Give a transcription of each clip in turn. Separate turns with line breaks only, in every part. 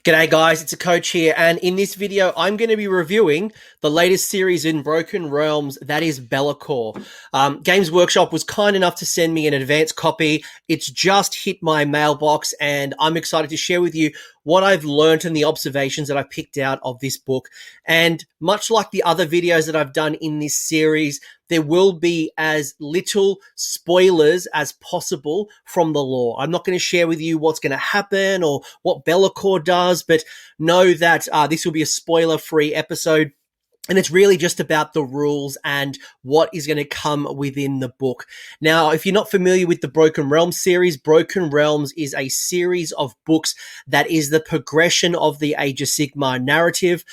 G'day guys, it's a coach here, and in this video I'm going to be reviewing the latest series in Broken Realms, that is Be'lakor. Games Workshop was kind enough to send me an advanced copy. It's just hit my mailbox and I'm excited to share with you what I've learned and the observations that I've picked out of this book. And much like the other videos that I've done in this series, there will be as little spoilers as possible from the lore. I'm not going to share with you what's going to happen or what Be'lakor does, but know that this will be a spoiler-free episode. And it's really just about the rules and what is going to come within the book. Now, if you're not familiar with the Broken Realms series, Broken Realms is a series of books that is the progression of the Age of Sigmar narrative.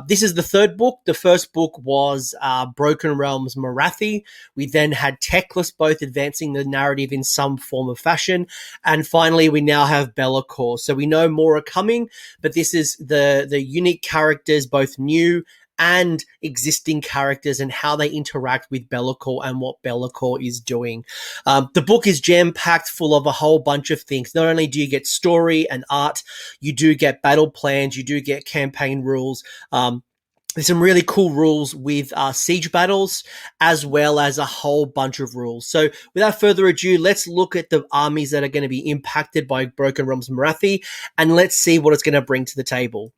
This is the third book. The first book was Broken Realms Morathi. We then had Teclis both advancing the narrative in some form of fashion. And finally, we now have Be'lakor. So we know more are coming, but this is the unique characters, both new and existing characters and how they interact with Be'lakor and what Be'lakor is doing. The book is jam-packed full of a whole bunch of things. Not only do you get story and art, you do get battle plans, you do get campaign rules. There's some really cool rules with siege battles, as well as a whole bunch of rules. So without further ado, let's look at the armies that are going to be impacted by Broken Realms Morathi, and let's see what it's going to bring to the table.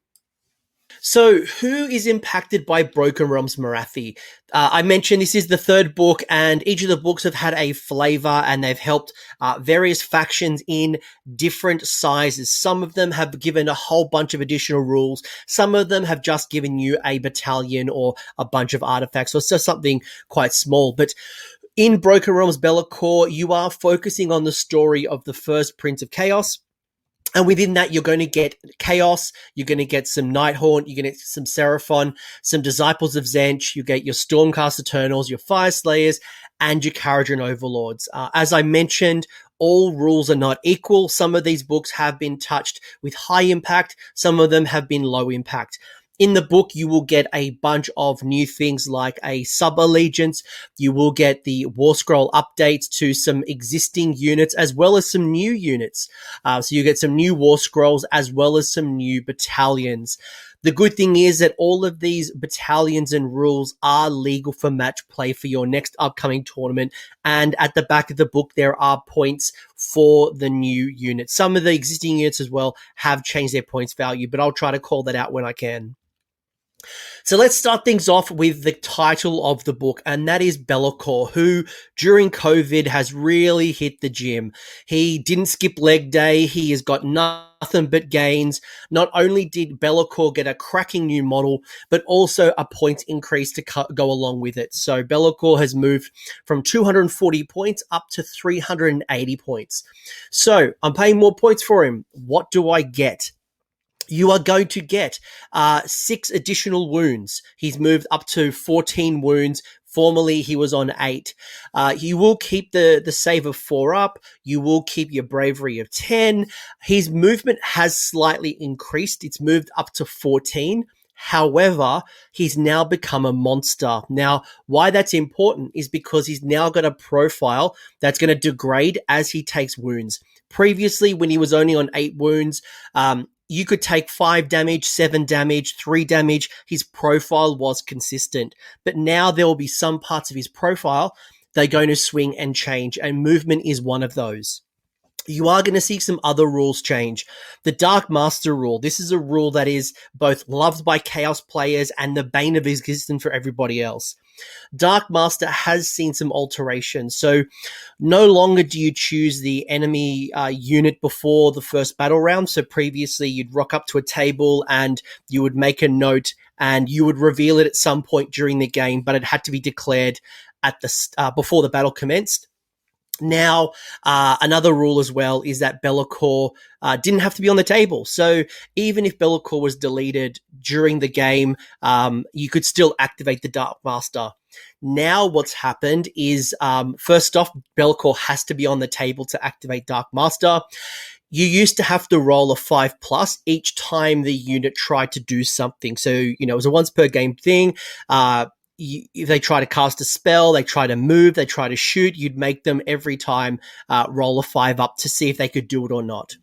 So, who is impacted by Broken Realms Morathi? I mentioned this is the third book, and each of the books have had a flavor, and they've helped various factions in different sizes. Some of them have given a whole bunch of additional rules. Some of them have just given you a battalion or a bunch of artifacts, or so something quite small. But in Broken Realms Be'lakor, you are focusing on the story of the first Prince of Chaos. And within that, you're going to get Chaos, you're going to get some Nighthaunt, you're going to get some Seraphon, some Disciples of Tzeentch, you get your Stormcast Eternals, your Fire Slayers, and your Kharadron Overlords. As I mentioned, all rules are not equal. Some of these books have been touched with high impact, some of them have been low impact. In the book, you will get a bunch of new things like a sub-allegiance. You will get the War Scroll updates to some existing units as well as some new units. So you get some new War Scrolls as well as some new battalions. The good thing is that all of these battalions and rules are legal for match play for your next upcoming tournament. And at the back of the book, there are points for the new units. Some of the existing units as well have changed their points value, but I'll try to call that out when I can. So let's start things off with the title of the book, and that is Be'lakor, who during COVID has really hit the gym. He didn't skip leg day. He has got nothing but gains. Not only did Be'lakor get a cracking new model, but also a points increase to go along with it. So Be'lakor has moved from 240 points up to 380 points. So I'm paying more points for him. What do I get? You are going to get 6 additional wounds. He's moved up to 14 wounds. Formerly, he was on 8. You will keep the save of 4 up. You will keep your bravery of 10. His movement has slightly increased. It's moved up to 14. However, he's now become a monster. Now, why that's important is because he's now got a profile that's going to degrade as he takes wounds. Previously, when he was only on 8 wounds, you could take 5 damage, 7 damage, 3 damage. His profile was consistent. But now there will be some parts of his profile that are going to swing and change, and movement is one of those. You are going to see some other rules change. The Dark Master rule. This is a rule that is both loved by Chaos players and the bane of existence for everybody else. Dark Master has seen some alterations. So no longer do you choose the enemy unit before the first battle round. So previously you'd rock up to a table and you would make a note and you would reveal it at some point during the game, but it had to be declared at the before the battle commenced. Now, another rule as well is that Be'lakor didn't have to be on the table. So even if Be'lakor was deleted during the game, you could still activate the Dark Master. Now what's happened is, first off, Be'lakor has to be on the table to activate Dark Master. You used to have to roll a 5+ each time the unit tried to do something. So, it was a once per game thing. if they try to cast a spell, they try to move, they try to shoot, you'd make them every time roll a 5 up to see if they could do it or not.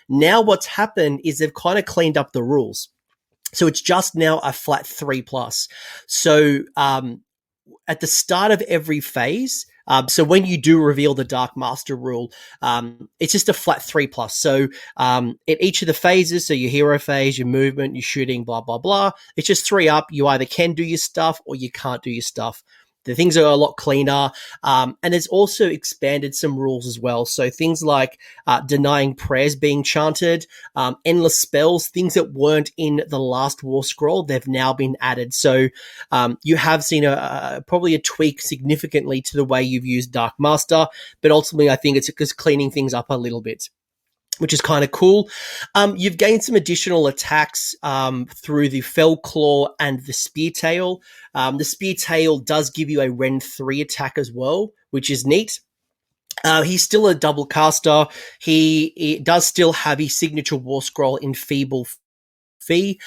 Now what's happened is they've kind of cleaned up the rules. So it's just now a flat 3+. So at the start of every phase, so when you do reveal the Dark Master rule, it's just a flat 3+. So at each of the phases, so your hero phase, your movement, your shooting, blah, blah, blah, it's just 3 up. You either can do your stuff or you can't do your stuff. The things are a lot cleaner. And it's also expanded some rules as well. So things like denying prayers being chanted, endless spells, things that weren't in the last War Scroll, they've now been added. So you have seen probably a tweak significantly to the way you've used Dark Master, but ultimately I think it's just cleaning things up a little bit, which is kind of cool. You've gained some additional attacks through the Fell Claw and the Spear Tail. The Spear Tail does give you a Rend 3 attack as well, which is neat. He's still a double caster. He does still have his signature War Scroll in Feeble Fee.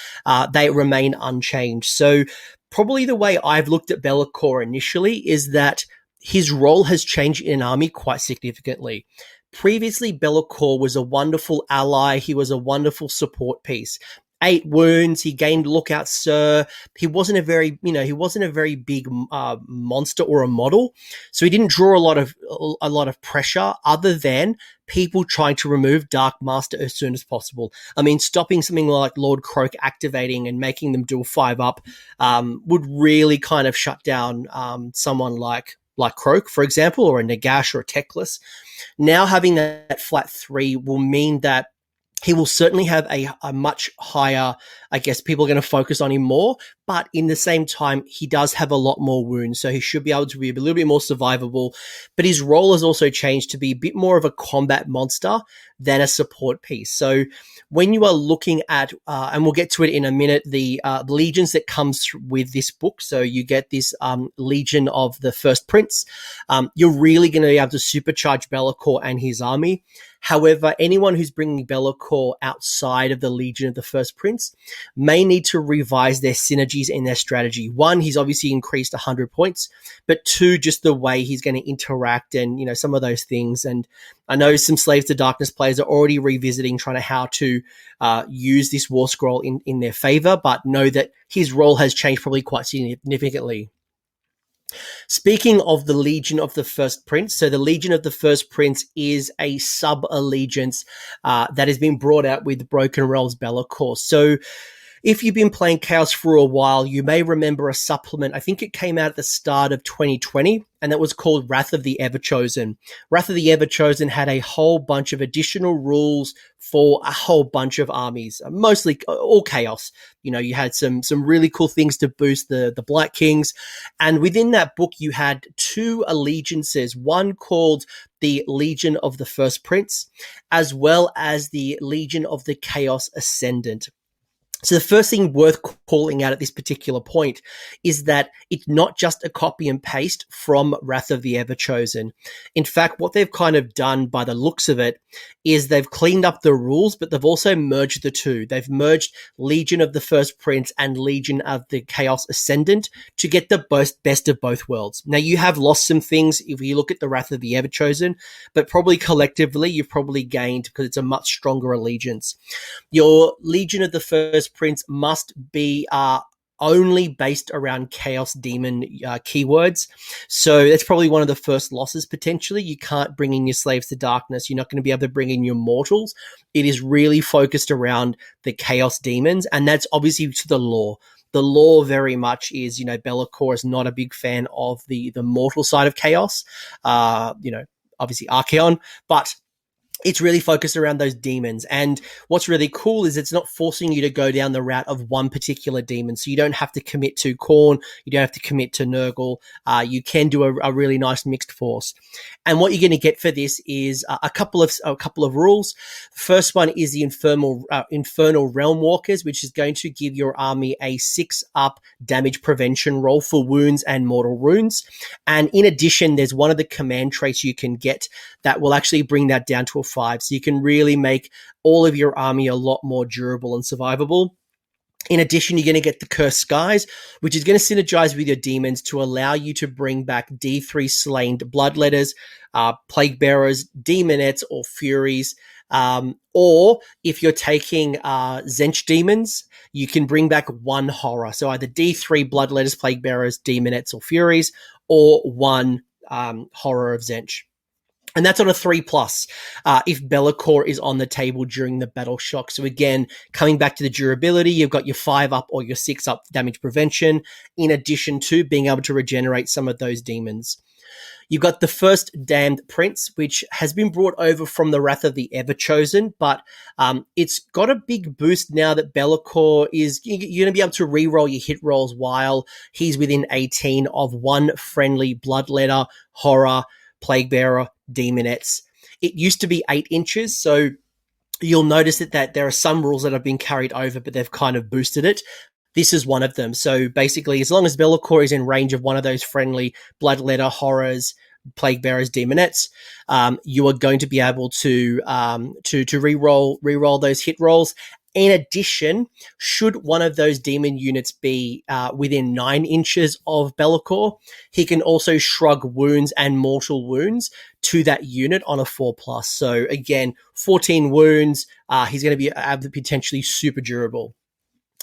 They remain unchanged. So probably the way I've looked at Be'lakor initially is that his role has changed in an army quite significantly. Previously, Be'lakor was a wonderful ally. He was a wonderful support piece. 8 wounds. He gained Lookout Sir. He wasn't a very big monster or a model, so he didn't draw a lot of pressure other than people trying to remove Dark Master as soon as possible. I mean, stopping something like Lord Croak activating and making them do a 5 up would really kind of shut down someone like Croak, for example, or a Nagash or a Teclis. Now having that flat 3 will mean that he will certainly have a much higher, I guess people are going to focus on him more, but in the same time, he does have a lot more wounds, so he should be able to be a little bit more survivable. But his role has also changed to be a bit more of a combat monster than a support piece. So when you are looking at, and we'll get to it in a minute, the legions that comes with this book, so you get this Legion of the First Prince, you're really going to be able to supercharge Be'lakor and his army. However, anyone who's bringing Be'lakor outside of the Legion of the First Prince may need to revise their synergies in their strategy. 1, he's obviously increased 100 points, but 2, just the way he's going to interact and, some of those things. And I know some Slaves to Darkness players are already revisiting trying to how to use this War Scroll in their favor, but know that his role has changed probably quite significantly. Speaking of the Legion of the First Prince, so the Legion of the First Prince is a sub-allegiance that has been brought out with Broken Realms Be'lakor. So if you've been playing Chaos for a while, you may remember a supplement. I think it came out at the start of 2020, and that was called Wrath of the Everchosen. Wrath of the Everchosen had a whole bunch of additional rules for a whole bunch of armies, mostly all Chaos. You had some really cool things to boost the Blight Kings. And within that book, you had 2 allegiances, one called the Legion of the First Prince, as well as the Legion of the Chaos Ascendant. So the first thing worth calling out at this particular point is that it's not just a copy and paste from Wrath of the Everchosen. In fact, what they've kind of done by the looks of it is they've cleaned up the rules, but they've also merged the 2. They've merged Legion of the First Prince and Legion of the Chaos Ascendant to get the best of both worlds. Now, you have lost some things if you look at the Wrath of the Everchosen, but probably collectively you've probably gained because it's a much stronger allegiance. Your Legion of the First Prince must be only based around Chaos Demon keywords. So that's probably one of the first losses potentially. You can't bring in your Slaves to Darkness. You're not going to be able to bring in your Mortals. It is really focused around the Chaos Demons, and that's obviously to the lore. The lore very much is, Be'lakor is not a big fan of the mortal side of Chaos. Obviously Archaon, but it's really focused around those demons. And what's really cool is it's not forcing you to go down the route of one particular demon. So you don't have to commit to Khorne. You don't have to commit to Nurgle. You can do a really nice mixed force. And what you're going to get for this is a couple of rules. The first one is the Infernal Realm Walkers, which is going to give your army a 6-up damage prevention roll for wounds and mortal wounds. And in addition, there's one of the command traits you can get that will actually bring that down to a 5. So you can really make all of your army a lot more durable and survivable. In addition, you're going to get the Cursed Skies, which is going to synergize with your demons to allow you to bring back D3 slain Bloodletters, Plague Bearers, Demonettes, or Furies. Or if you're taking Zench Demons, you can bring back one horror. So either D3 Bloodletters, Plague Bearers, Demonettes, or Furies, or one horror of Zench. And that's on a 3+, if Be'lakor is on the table during the battle shock. So again, coming back to the durability, you've got your 5+ or your 6+ damage prevention, in addition to being able to regenerate some of those demons. You've got the first Damned Prince, which has been brought over from the Wrath of the Everchosen, but it's got a big boost now that Be'lakor is, you're going to be able to reroll your hit rolls while he's within 18 of one friendly Bloodletter, Horror, Plague Bearer, Demonettes. It used to be 8 inches, so you'll notice that there are some rules that have been carried over, but they've kind of boosted it. This is one of them. So basically, as long as Be'lakor is in range of one of those friendly Bloodletter, Horrors, Plague Bearers, Demonettes, you are going to be able to reroll those hit rolls. In addition, should one of those demon units be within 9 inches of Be'lakor, he can also shrug wounds and mortal wounds to that unit on a 4+. So again, 14 wounds. He's going to be potentially super durable.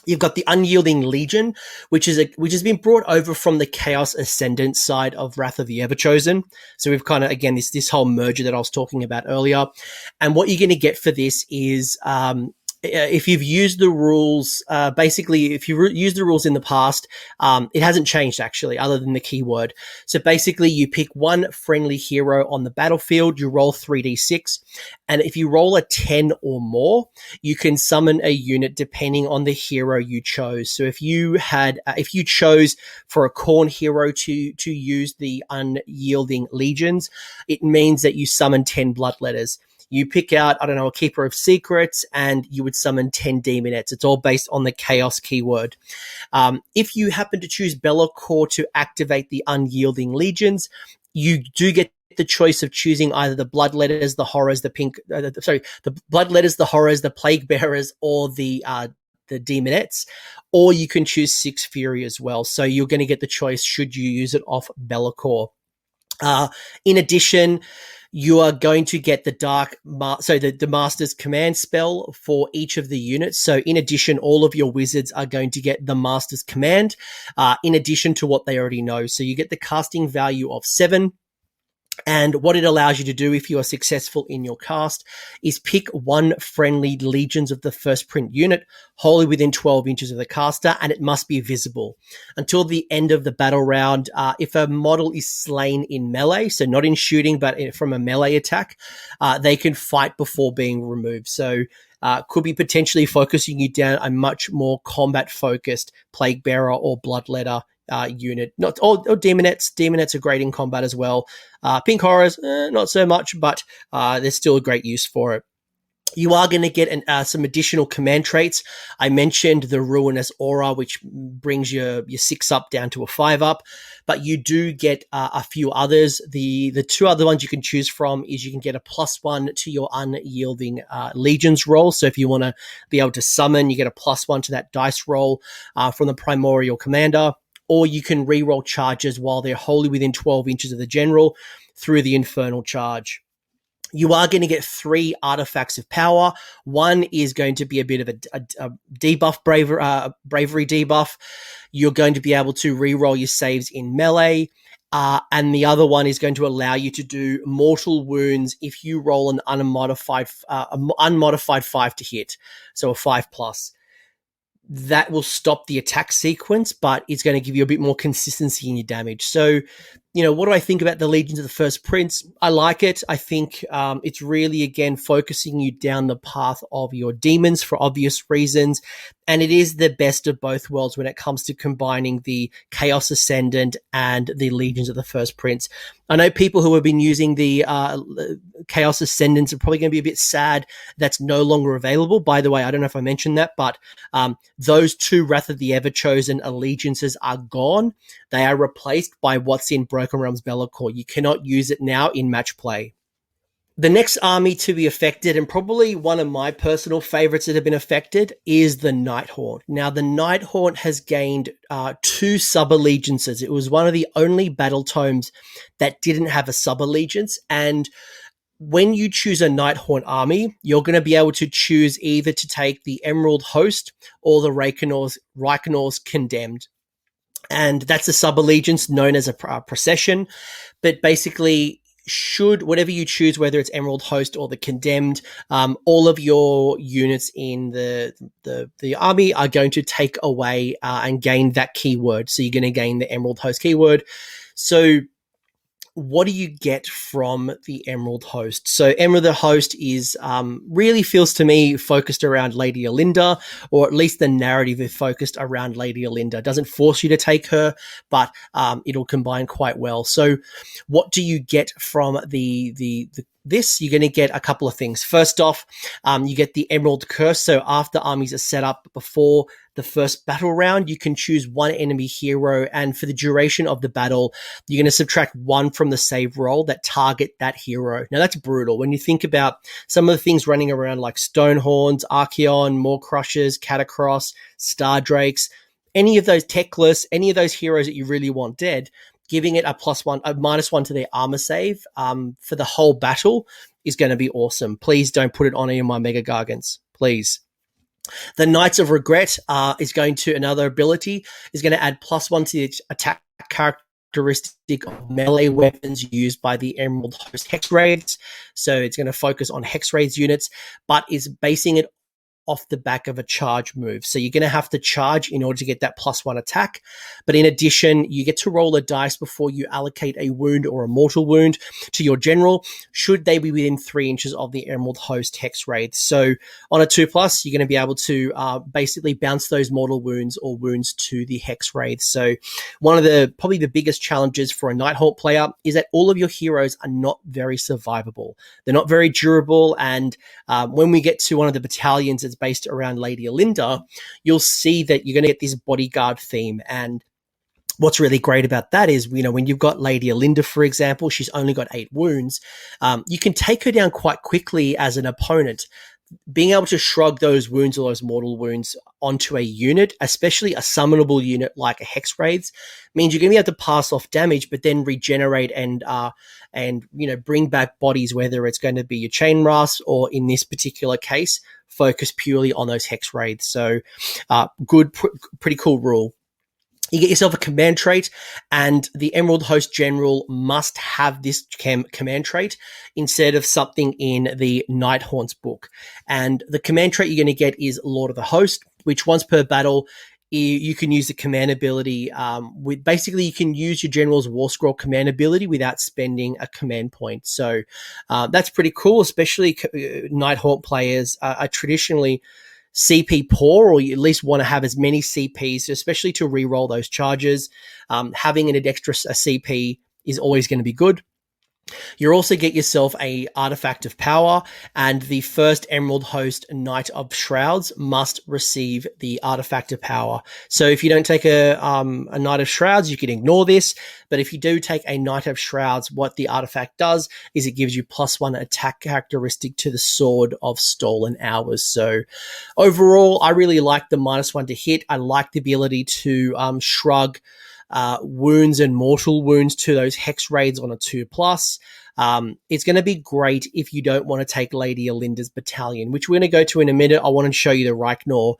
You've got the Unyielding Legion, which has been brought over from the Chaos Ascendant side of Wrath of the Everchosen. So we've kind of, again, this whole merger that I was talking about earlier. And what you're going to get for this is if you've used the rules, basically, if you used the rules in the past, it hasn't changed actually, other than the keyword. So basically, you pick one friendly hero on the battlefield, you roll 3d6, and if you roll a 10 or more, you can summon a unit depending on the hero you chose. So if you chose for a Khorne hero to use the Unyielding Legions, it means that you summon 10 Bloodletters. You pick out, I don't know, a Keeper of Secrets, and you would summon 10 Demonettes. It's all based on the Chaos keyword. If you happen to choose Be'lakor to activate the Unyielding Legions, you do get the choice of choosing either the Bloodletters, the Horrors, the Bloodletters, the Horrors, the Plague Bearers, or the Demonettes, or you can choose 6 Fury as well. So you're going to get the choice should you use it off Be'lakor. In addition, you are going to get the Master's Command spell for each of the units. So in addition, all of your wizards are going to get the Master's Command, in addition to what they already know. So you get the casting value of 7. And what it allows you to do if you are successful in your cast is pick one friendly Legions of the First Print unit wholly within 12 inches of the caster, and it must be visible. Until the end of the battle round, if a model is slain in melee, so not in shooting, but from a melee attack, they can fight before being removed. So could be potentially focusing you down a much more combat-focused Plague Bearer or Bloodletter unit. Or Demonettes. Demonettes are great in combat as well. Pink Horrors, not so much, but there's still a great use for it. You are going to get some additional command traits. I mentioned the Ruinous Aura, which brings your 6+ down to a 5+, but you do get a few others. The 2 other ones you can choose from is you can get a +1 to your Unyielding Legions roll. So if you want to be able to summon, you get a +1 to that dice roll from the Primordial Commander. Or you can reroll charges while they're wholly within 12 inches of the general through the Infernal Charge. You are going to get 3 artifacts of power. One is going to be a bit of a debuff, bravery debuff. You're going to be able to reroll your saves in melee. And the other one is going to allow you to do mortal wounds if you roll an unmodified 5 to hit. So a 5+. That will stop the attack sequence, but it's going to give you a bit more consistency in your damage. So, what do I think about the Legions of the First Prince? I like it. I think it's really, again, focusing you down the path of your demons for obvious reasons. And it is the best of both worlds when it comes to combining the Chaos Ascendant and the Legions of the First Prince. I know people who have been using the Chaos Ascendants are probably going to be a bit sad that's no longer available. By the way, I don't know if I mentioned that, but those 2 Wrath of the Everchosen allegiances are gone. They are replaced by what's in Broken Realms Be'lakor. You cannot use it now in match play. The next army to be affected, and probably one of my personal favorites that have been affected, is the Nighthaunt. Now, the Nighthaunt has gained 2 sub-allegiances. It was one of the only battle tomes that didn't have a sub-allegiance, and when you choose a Nighthaunt army, you're going to be able to choose either to take the Emerald Host or the Reichenor's Condemned. And that's a sub-allegiance known as a procession. But basically, should whatever you choose, whether it's Emerald Host or the Condemned, all of your units in the army are going to take away and gain that keyword. So you're going to gain the Emerald Host keyword. So what do you get from the Emerald Host? So Emerald Host is really feels to me focused around Lady Olinda, or at least the narrative is focused around Lady Olinda. It doesn't force you to take her, but it'll combine quite well. So what do you get from this? You're going to get a couple of things. First off, you get the Emerald Curse. So after armies are set up before the first battle round, you can choose one enemy hero, and for the duration of the battle, you're going to subtract 1 from the save roll that target that hero. Now, that's brutal. When you think about some of the things running around like Stonehorns, Archaon, Maw Crushers, Catacross, Star Drakes, any of those Teclis, any of those heroes that you really want dead, giving it a -1 to their armor save for the whole battle is going to be awesome. Please don't put it on any of my Mega Gargants, please. The Knights of Regret is going to, another ability, is going to add +1 to the attack characteristic of melee weapons used by the Emerald Host Hex Raids. So it's going to focus on Hex Raids units, but is basing it off the back of a charge move. So you're going to have to charge in order to get that +1 attack. But in addition, you get to roll a dice before you allocate a wound or a mortal wound to your general, should they be within 3 inches of the Emerald Host Hex Raid. So on a 2+, you're going to be able to basically bounce those mortal wounds or wounds to the Hex Raid. So one of the probably the biggest challenges for a Nighthaunt player is that all of your heroes are not very survivable. They're not very durable, and when we get to one of the battalions that's based around Lady Olinda, you'll see that you're going to get this bodyguard theme. And what's really great about that is, you know, when you've got Lady Olinda, for example, she's only got 8 wounds. You can take her down quite quickly as an opponent. Being able to shrug those wounds or those mortal wounds onto a unit, especially a summonable unit like a Hex Raids, means you're going to be able to pass off damage, but then regenerate and you know, bring back bodies, whether it's going to be your Chain Rasp or, in this particular case, focus purely on those Hex Raids. So pretty cool rule. You get yourself a command trait, and the Emerald Host General must have this command trait instead of something in the Nighthaunt's book. And the command trait you're going to get is Lord of the Host, which once per battle, you can use the command ability. Basically, you can use your General's War Scroll command ability without spending a command point. So that's pretty cool, especially Nighthaunt players are traditionally CP poor, or you at least want to have as many CPs, especially to reroll those charges. Having an extra CP is always going to be good. You also get yourself a Artifact of Power, and the first Emerald Host Knight of Shrouds must receive the Artifact of Power. So if you don't take a Knight of Shrouds, you can ignore this. But if you do take a Knight of Shrouds, what the artifact does is it gives you +1 attack characteristic to the Sword of Stolen Hours. So overall, I really like the -1 to hit. I like the ability to shrug wounds and mortal wounds to those Hex Raids on a 2+. It's going to be great if you don't want to take Lady Olinda's battalion, which we're going to go to in a minute. I want to show you the Reichnor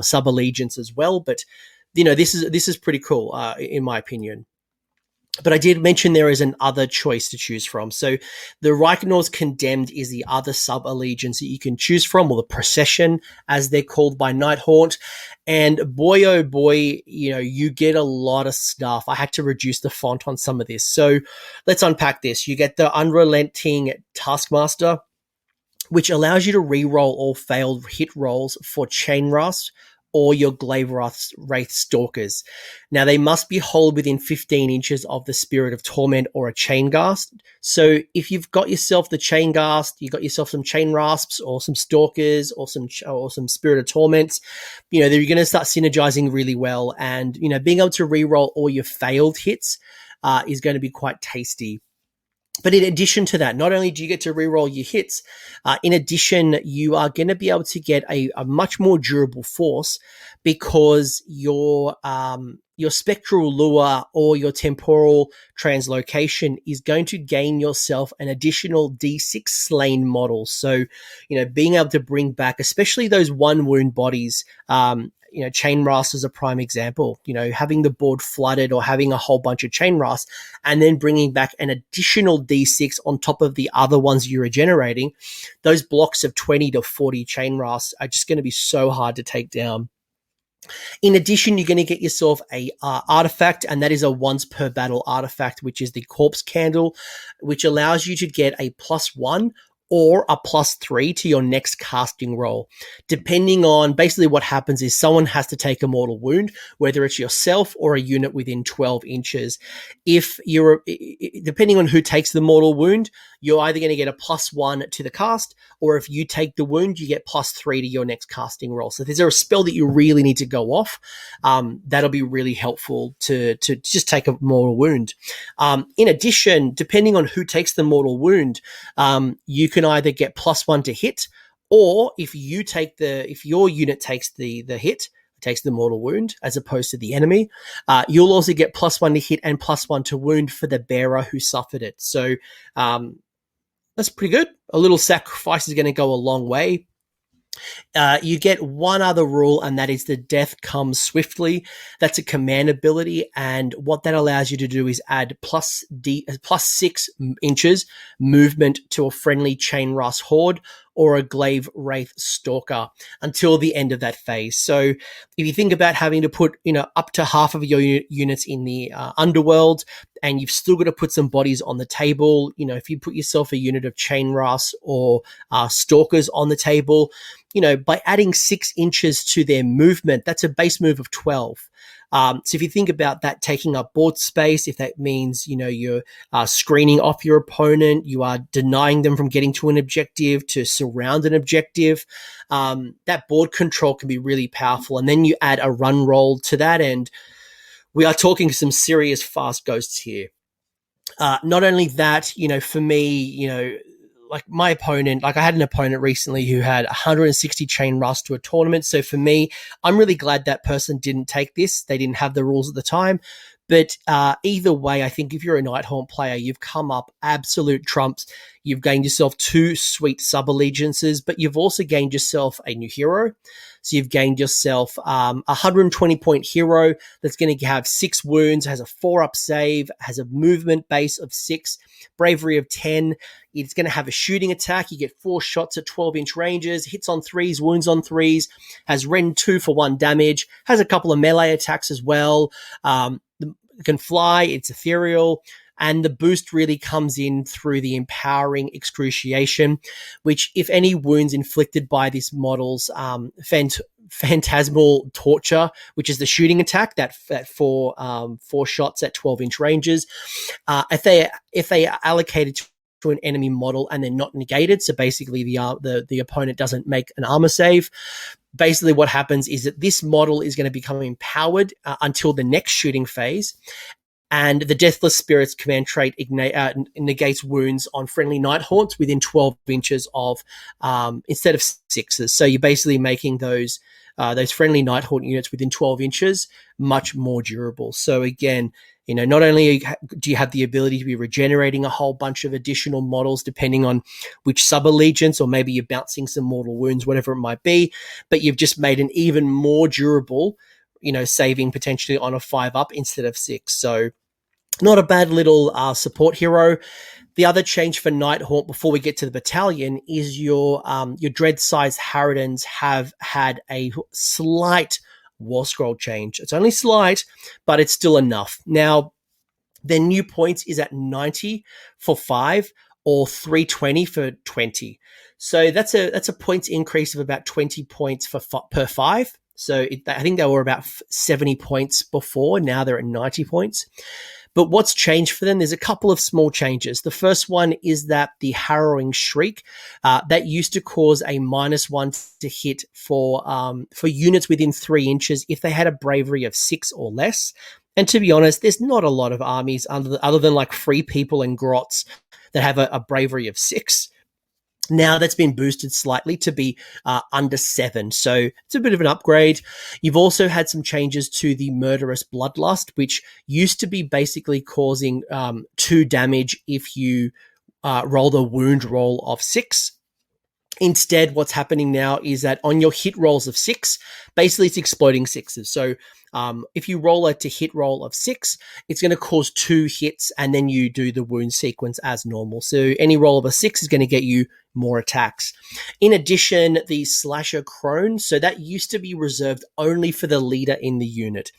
sub-allegiance as well, but you know, this is pretty cool in my opinion. But I did mention there is another choice to choose from. So the Reichnor's Condemned is the other sub-allegiance that you can choose from, or the procession, as they're called by Nighthaunt. And boy, oh boy, you know, you get a lot of stuff. I had to reduce the font on some of this. So let's unpack this. You get the Unrelenting Taskmaster, which allows you to re-roll all failed hit rolls for Chain Rasp or your Glaive Wraith Stalkers. Now, they must be holed within 15 inches of the Spirit of Torment or a Chain Ghast. So if you've got yourself the Chain Ghast, you've got yourself some Chain Rasps or some Stalkers or some Spirit of Torments, you know, they're going to start synergizing really well. And, you know, being able to re-roll all your failed hits is going to be quite tasty. But in addition to that, not only do you get to reroll your hits, in addition, you are going to be able to get a much more durable force because your spectral lure or your temporal translocation is going to gain yourself an additional D6 slain model. So, being able to bring back, especially those one wound bodies, Chain Rasp is a prime example, having the board flooded or having a whole bunch of Chain Rasp and then bringing back an additional D6 on top of the other ones you're regenerating. Those blocks of 20 to 40 Chain Rasp are just going to be so hard to take down. In addition, you're going to get yourself a artifact, and that is a once per battle artifact, which is the Corpse Candle, which allows you to get a +1 or a +3 to your next casting roll. Depending on, basically what happens is someone has to take a mortal wound, whether it's yourself or a unit within 12 inches. If you're, depending on who takes the mortal wound, you're either going to get a +1 to the cast, or if you take the wound, you get +3 to your next casting roll. So if there's a spell that you really need to go off, that'll be really helpful to just take a mortal wound. In addition, depending on who takes the mortal wound, you can either get +1 to hit, or if your unit takes the hit, takes the mortal wound as opposed to the enemy, you'll also get +1 to hit and +1 to wound for the bearer who suffered it. So that's pretty good. A little sacrifice is going to go a long way. You get one other rule, and that is the death comes swiftly. That's a command ability, and what that allows you to do is add +6 inches movement to a friendly Chain Rasp horde or a Glaive Wraith Stalker until the end of that phase. So if you think about having to put, up to half of your units in the underworld, and you've still got to put some bodies on the table, if you put yourself a unit of Chain Rasp or Stalkers on the table, by adding 6 inches to their movement, that's a base move of 12. So if you think about that taking up board space, if that means, you're screening off your opponent, you are denying them from getting to an objective, to surround an objective, that board control can be really powerful. And then you add a run roll to that, and we are talking some serious fast ghosts here. Not only that, for me, like my opponent, I had an opponent recently who had 160 Chain Rasp to a tournament. So for me, I'm really glad that person didn't take this. They didn't have the rules at the time. But either way, I think if you're a Nighthaunt player, you've come up absolute trumps. You've gained yourself 2 sweet sub-allegiances, but you've also gained yourself a new hero. So you've gained yourself a 120-point hero that's going to have 6 wounds, has a 4-up save, has a movement base of 6, bravery of 10. It's going to have a shooting attack. You get 4 shots at 12-inch ranges, hits on 3s, wounds on 3s, has Rend 2 for 1 damage, has a couple of melee attacks as well. Can fly, it's ethereal, and the boost really comes in through the empowering excruciation, which, if any wounds inflicted by this model's phantasmal torture, which is the shooting attack, that 4 shots at 12-inch ranges, if they are allocated to an enemy model and they're not negated, so basically the opponent doesn't make an armor save, basically what happens is that this model is going to become empowered until the next shooting phase. And the Deathless Spirit's command trait negates wounds on friendly Nighthaunts within 12 inches of, instead of 6s. So you're basically making those friendly Nighthaunt units within 12 inches much more durable. So again, not only do you have the ability to be regenerating a whole bunch of additional models depending on which sub-allegiance, or maybe you're bouncing some mortal wounds, whatever it might be, but you've just made an even more durable, saving potentially on a 5-up instead of 6. So not a bad little support hero. The other change for Nighthaunt before we get to the battalion is your dread-sized Harridans have had a slight War Scroll change. It's only slight, but it's still enough. Now, their new points is at 90 for 5 or 320 for 20. So that's a points increase of about 20 points per 5. So I think they were about 70 points before. Now they're at 90 points. But what's changed for them? There's a couple of small changes. The first one is that the Harrowing Shriek, that used to cause a -1 to hit for units within 3 inches if they had a bravery of 6 or less. And to be honest, there's not a lot of armies other than like free people and grots that have a bravery of 6. Now that's been boosted slightly to be under 7. So it's a bit of an upgrade. You've also had some changes to the Murderous Bloodlust, which used to be basically causing 2 damage if you roll the wound roll of 6. Instead, what's happening now is that on your hit rolls of 6, basically it's exploding 6s. So if you roll a to hit roll of 6, it's going to cause 2 hits, and then you do the wound sequence as normal. So any roll of a 6 is going to get you more attacks. In addition, the Slasher Crone, so that used to be reserved only for the leader in the unit.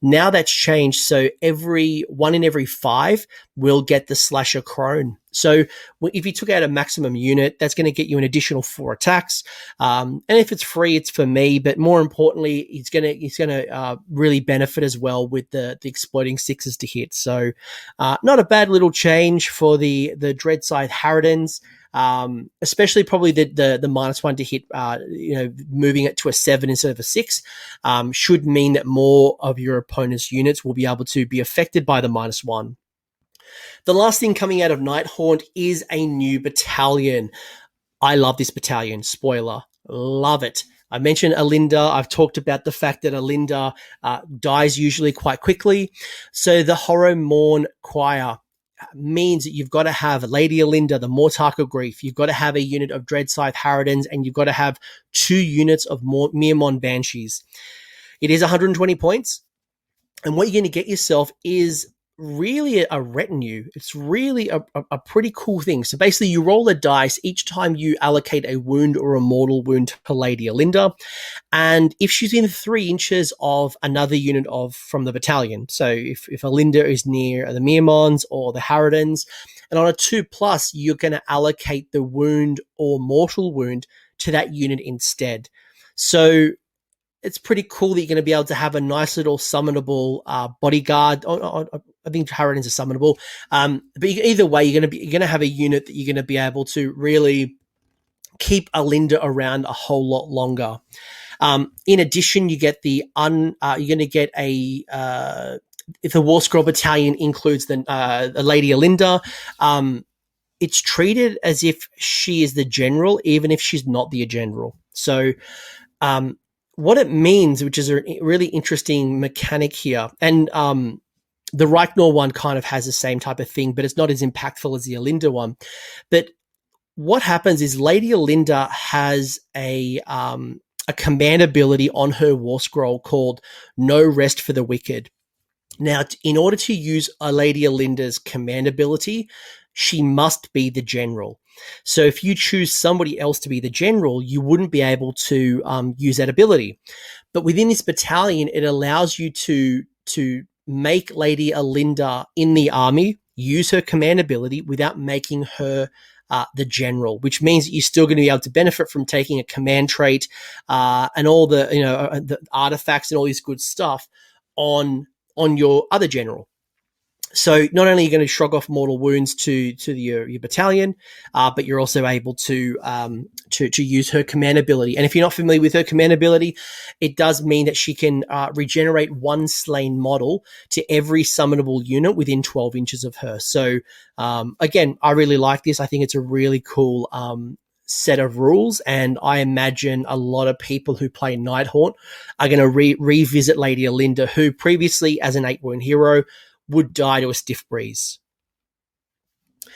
Now that's changed, so every 1 in every 5 will get the Slasher Crone. So if you took out a maximum unit, that's going to get you an additional 4 attacks. And if it's free, it's for me. But more importantly, it's going to really benefit as well with the exploding 6s to hit. So not a bad little change for the Dreadscythe Harridans. Especially probably the -1 to hit, moving it to a 7 instead of a 6, should mean that more of your opponent's units will be able to be affected by the -1. The last thing coming out of Nighthaunt is a new battalion. I love this battalion. Spoiler. Love it. I mentioned Alinda. I've talked about the fact that Alinda dies usually quite quickly. So the Horror-Morn Choir means that you've got to have Lady Alinda, the Mortarch of Grief. You've got to have a unit of Dreadscythe Harridans, and you've got to have 2 units of Miamon Banshees. It is 120 points. And what you're going to get yourself is really a retinue. It's really a pretty cool thing. So basically you roll a dice each time you allocate a wound or a mortal wound to Lady Alinda. And if she's in 3 inches of another unit from the battalion, so if Alinda is near the Miamons or the Harridans, and on a 2+, you're going to allocate the wound or mortal wound to that unit instead. So it's pretty cool that you're going to be able to have a nice little summonable bodyguard. I think Harridans are summonable. But either way, you're going to have a unit that you're going to be able to really keep Alinda around a whole lot longer. In addition, you get you're going to get if the War Scroll Battalion includes the Lady Alinda, it's treated as if she is the general, even if she's not the general. So, what it means, which is a really interesting mechanic here, and the Reichnor one kind of has the same type of thing, but it's not as impactful as the Alinda one. But what happens is Lady Alinda has a command ability on her War Scroll called No Rest for the Wicked. Now, in order to use a Lady Alinda's command ability, she must be the general. So if you choose somebody else to be the general, you wouldn't be able to use that ability. But within this battalion, it allows you to make Lady Alinda in the army use her command ability without making her the general, which means that you're still going to be able to benefit from taking a command trait and all the artifacts and all this good stuff on your other general. So not only are you going to shrug off mortal wounds to your battalion, but you're also able to use her command ability. And if you're not familiar with her command ability, it does mean that she can regenerate 1 slain model to every summonable unit within 12 inches of her. So again, I really like this. I think it's a really cool set of rules, and I imagine a lot of people who play Nighthaunt are going to revisit Lady Alinda, who previously, as an 8-wound hero, would die to a stiff breeze.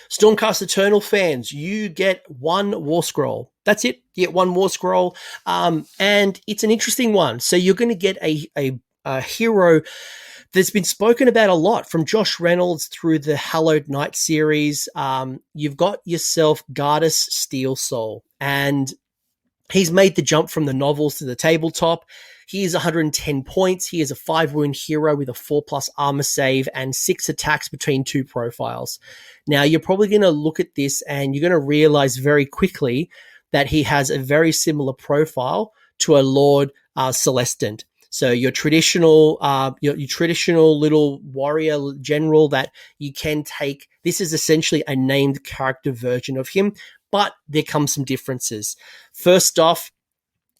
Stormcast Eternal fans, you get 1 War Scroll. That's it. You get 1 War Scroll. And it's an interesting one. So you're going to get a hero that's been spoken about a lot, from Josh Reynolds through the Hallowed Knight series. You've got yourself Gardas Steelsoul, and he's made the jump from the novels to the tabletop. He is 110 points. He is a 5-wound hero with a 4+ armor save and 6 attacks between 2 profiles. Now, you're probably going to look at this and you're going to realize very quickly that he has a very similar profile to a Lord Celestant. So your traditional little warrior general that you can take. This is essentially a named character version of him, but there come some differences. First off,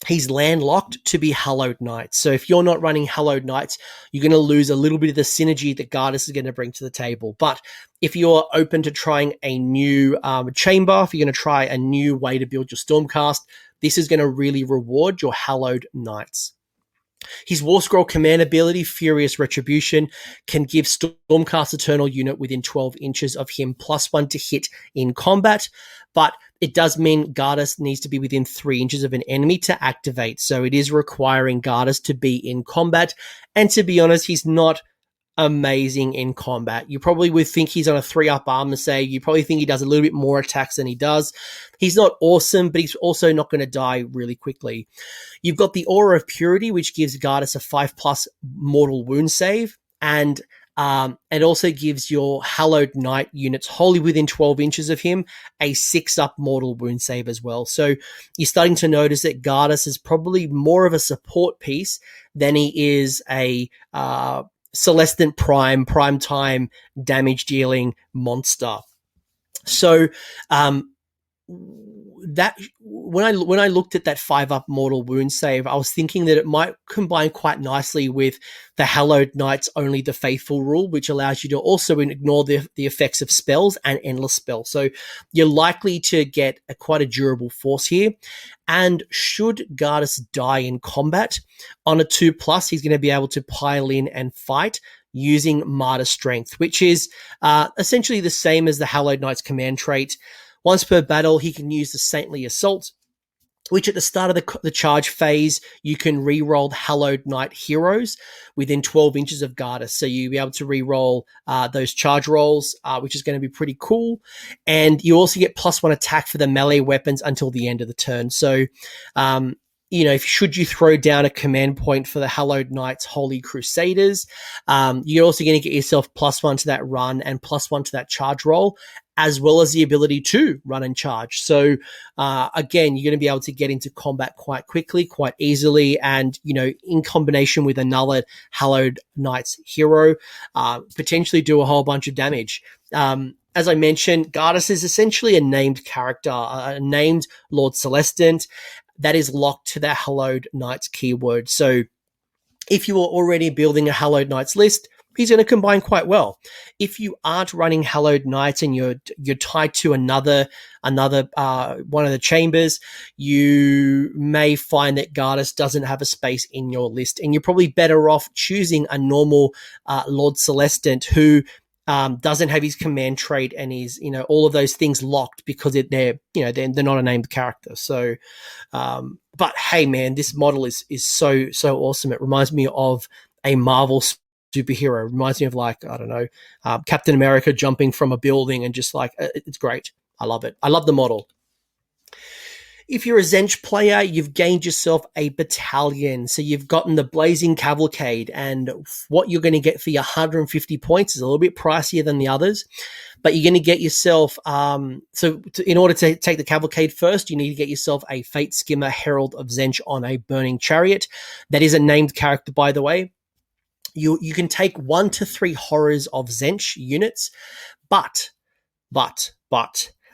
he's landlocked to be Hallowed Knights. So if you're not running Hallowed Knights, you're going to lose a little bit of the synergy that Gardas is going to bring to the table. But if you're open to trying a new chamber, if you're going to try a new way to build your Stormcast, this is going to really reward your Hallowed Knights. His War Scroll command ability, Furious Retribution, can give Stormcast Eternal unit within 12 inches of him +1 to hit in combat, but it does mean Gardas needs to be within 3 inches of an enemy to activate, so it is requiring Gardas to be in combat, and to be honest, he's not amazing in combat. You probably would think he's on a 3-up armor save. You probably think he does a little bit more attacks than he does. He's not awesome, but he's also not going to die really quickly. You've got the Aura of Purity, which gives Gardas a 5+ mortal wound save, and it also gives your Hallowed Knight units wholly within 12 inches of him a 6-up mortal wound save as well. So you're starting to notice that Gardas is probably more of a support piece than he is a Celestant prime time damage dealing monster. So that when I looked at that 5-up mortal wound save, I was thinking that it might combine quite nicely with the Hallowed Knights only the faithful rule, which allows you to also ignore the effects of spells and endless spells. So you're likely to get quite a durable force here. And should Gardas die in combat on a 2+, he's going to be able to pile in and fight using Martyr Strength, which is essentially the same as the Hallowed Knight's command trait. Once per battle, he can use the Saintly Assault, which at the start of the charge phase, you can re-roll Hallowed Knight heroes within 12 inches of Gardas. So you'll be able to re-roll those charge rolls, which is going to be pretty cool. And you also get +1 attack for the melee weapons until the end of the turn. So, should you throw down a command point for the Hallowed Knights Holy Crusaders, you're also going to get yourself +1 to that run and +1 to that charge roll, as well as the ability to run and charge. So, again, you're going to be able to get into combat quite quickly, quite easily, and, in combination with another Hallowed Knights hero, potentially do a whole bunch of damage. As I mentioned, Gardas is essentially a named character, a named Lord Celestant that is locked to that Hallowed Knights keyword. So if you are already building a Hallowed Knights list, he's going to combine quite well. If you aren't running Hallowed Knights and you're tied to another one of the chambers, you may find that Gardas doesn't have a space in your list, and you're probably better off choosing a normal Lord Celestant who doesn't have his command trait and his, all of those things locked because they're not a named character. So, but hey, man, this model is so awesome. It reminds me of a Marvel superhero. It reminds me of Captain America jumping from a building and just it's great. I love it. I love the model. If you're a Tzeentch player, you've gained yourself a battalion. So you've gotten the Blazing Cavalcade, and what you're going to get for your 150 points is a little bit pricier than the others, but you're going to get yourself, in order to take the Cavalcade first, you need to get yourself a Fate Skimmer Herald of Tzeentch on a Burning Chariot. That is a named character, by the way. You can take 1 to 3 Horrors of Tzeentch units, but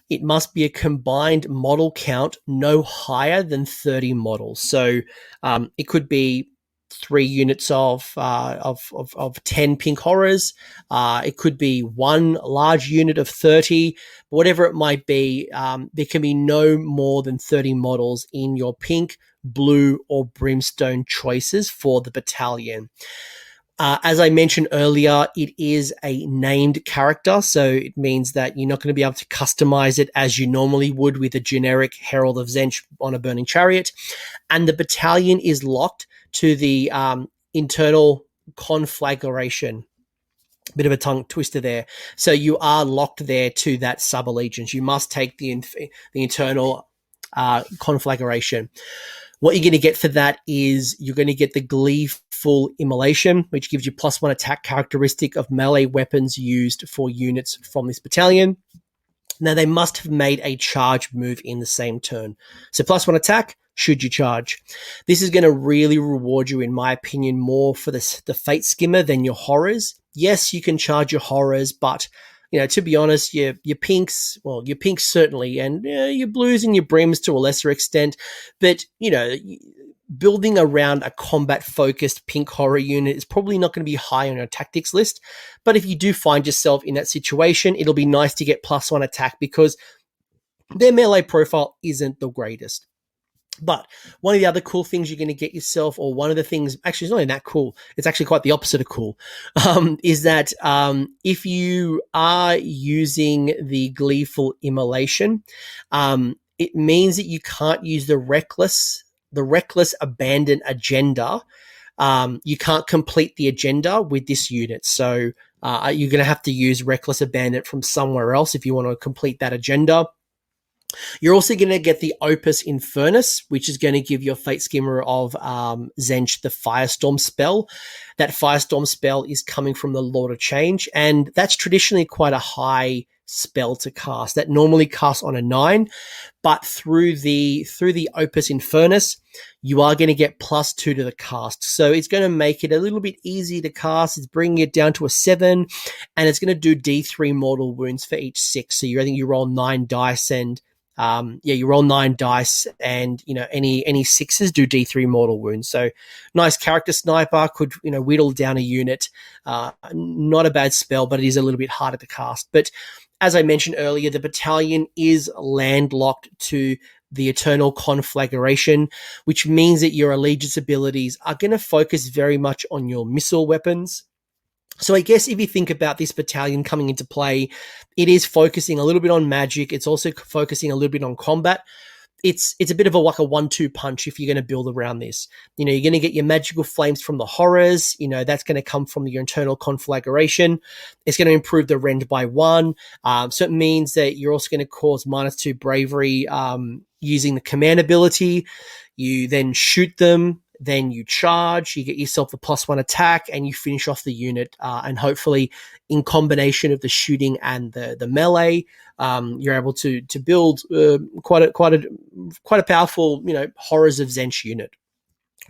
it must be a combined model count no higher than 30 models. So it could be 3 units of 10 pink horrors. It could be 1 large unit of 30. Whatever it might be, there can be no more than 30 models in your pink, blue, or brimstone choices for the battalion. As I mentioned earlier, it is a named character, so it means that you're not going to be able to customize it as you normally would with a generic Herald of Tzeentch on a Burning Chariot. And the battalion is locked to the internal conflagration. Bit of a tongue twister there. So you are locked there to that sub-allegiance. You must take the internal conflagration. What you're going to get for that is you're going to get the Gleeful Immolation, which gives you +1 attack characteristic of melee weapons used for units from this battalion. Now, they must have made a charge move in the same turn. So +1 attack, should you charge. This is going to really reward you, in my opinion, more for the Fate Skimmer than your horrors. Yes, you can charge your horrors, but to be honest, your pinks, well, your pinks certainly, and your blues and your brims to a lesser extent, but building around a combat focused pink horror unit is probably not going to be high on your tactics list. But if you do find yourself in that situation, it'll be nice to get +1 attack because their melee profile isn't the greatest. But one of the other cool things you're going to get yourself, or one of the things, actually, it's not even that cool. It's actually quite the opposite of cool, is that if you are using the Gleeful Immolation, it means that you can't use the Reckless Abandon agenda. You can't complete the agenda with this unit. So you're going to have to use Reckless Abandon from somewhere else if you want to complete that agenda. You're also going to get the Opus Infernus, which is going to give your Fate Skimmer of Tzeentch the Firestorm spell. That Firestorm spell is coming from the Lord of Change, and that's traditionally quite a high spell to cast. That normally casts on a 9, but through the Opus Infernus, you are going to get +2 to the cast. So it's going to make it a little bit easier to cast. It's bringing it down to a 7, and it's going to do D3 mortal wounds for each 6. So I think you roll 9 dice, and you roll 9 dice, and any 6s do D3 mortal wounds. So nice character sniper, could whittle down a unit. Not a bad spell, but it is a little bit harder to cast. But as I mentioned earlier, the battalion is landlocked to the Eternal Conflagration, which means that your allegiance abilities are going to focus very much on your missile weapons. So I guess if you think about this battalion coming into play, it is focusing a little bit on magic. It's also focusing a little bit on combat. It's a bit of like a 1-2 punch if you're going to build around this. You're going to get your magical flames from the horrors. That's going to come from your Internal Conflagration. It's going to improve the rend by 1. So it means that you're also going to cause -2 bravery using the command ability. You then shoot them. Then you charge, you get yourself a +1 attack, and you finish off the unit. And hopefully, in combination of the shooting and the melee, you're able to build quite a powerful, Horrors of Tzeentch unit.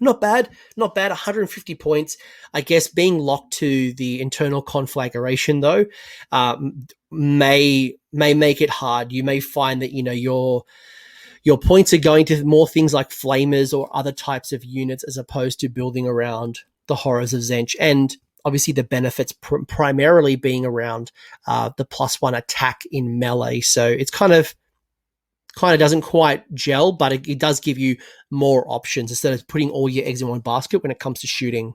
Not bad. 150 points. I guess being locked to the Internal Conflagration though may make it hard. You may find that your points are going to more things like flamers or other types of units as opposed to building around the Horrors of Tzeentch. And obviously the benefits primarily being around the +1 attack in melee. So it's kind of doesn't quite gel, but it does give you more options instead of putting all your eggs in one basket when it comes to shooting.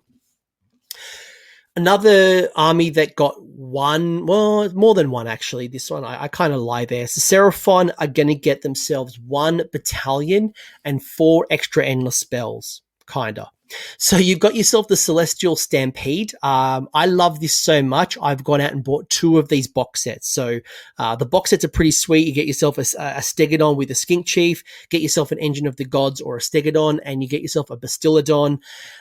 Another army that got more than one actually. This one, I kind of lie there. So Seraphon are going to get themselves 1 battalion and 4 extra endless spells, kinda. So you've got yourself the Celestial Stampede. I love this so much. I've gone out and bought 2 of these box sets. So the box sets are pretty sweet. You get yourself a Stegodon with a Skink Chief, get yourself an Engine of the Gods or a Stegodon, and you get yourself a Bastiladon.